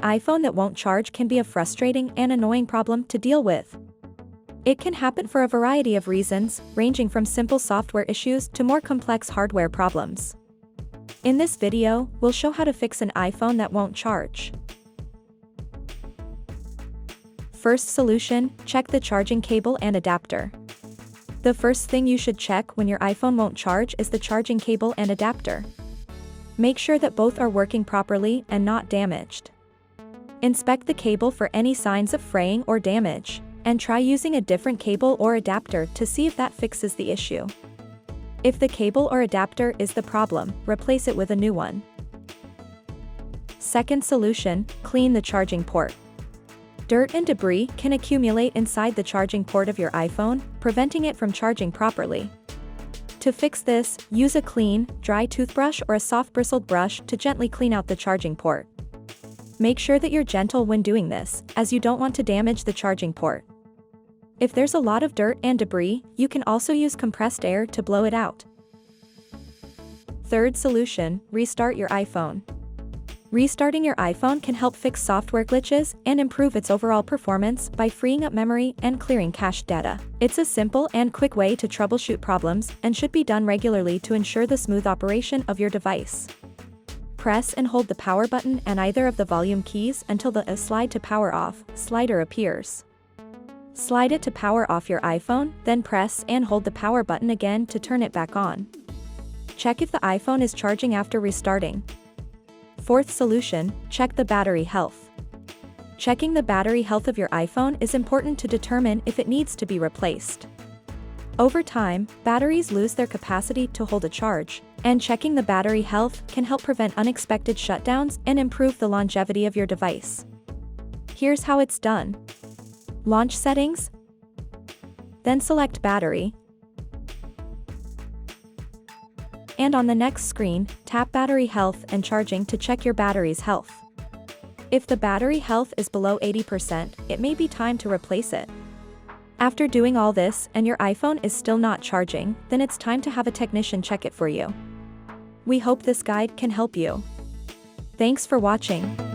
An iPhone that won't charge can be a frustrating and annoying problem to deal with. It can happen for a variety of reasons, ranging from simple software issues to more complex hardware problems. In this video, we'll show how to fix an iPhone that won't charge. First solution, check the charging cable and adapter. The first thing you should check when your iPhone won't charge is the charging cable and adapter. Make sure that both are working properly and not damaged. Inspect the cable for any signs of fraying or damage, and try using a different cable or adapter to see if that fixes the issue. If the cable or adapter is the problem, replace it with a new one. Second solution, clean the charging port. Dirt and debris can accumulate inside the charging port of your iPhone, preventing it from charging properly. To fix this, use a clean, dry toothbrush or a soft bristled brush to gently clean out the charging port. Make sure that you're gentle when doing this, as you don't want to damage the charging port. If there's a lot of dirt and debris, you can also use compressed air to blow it out. Third solution, restart your iPhone. Restarting your iPhone can help fix software glitches and improve its overall performance by freeing up memory and clearing cached data. It's a simple and quick way to troubleshoot problems and should be done regularly to ensure the smooth operation of your device. Press and hold the power button and either of the volume keys until the slide to power off slider appears. Slide it to power off your iPhone, then press and hold the power button again to turn it back on. Check if the iPhone is charging after restarting. Fourth solution, check the battery health. Checking the battery health of your iPhone is important to determine if it needs to be replaced. Over time, batteries lose their capacity to hold a charge, and checking the battery health can help prevent unexpected shutdowns and improve the longevity of your device. Here's how it's done. Launch Settings, then select Battery, and on the next screen, tap Battery Health and Charging to check your battery's health. If the battery health is below 80%, it may be time to replace it. After doing all this and your iPhone is still not charging, then it's time to have a technician check it for you. We hope this guide can help you. Thanks for watching.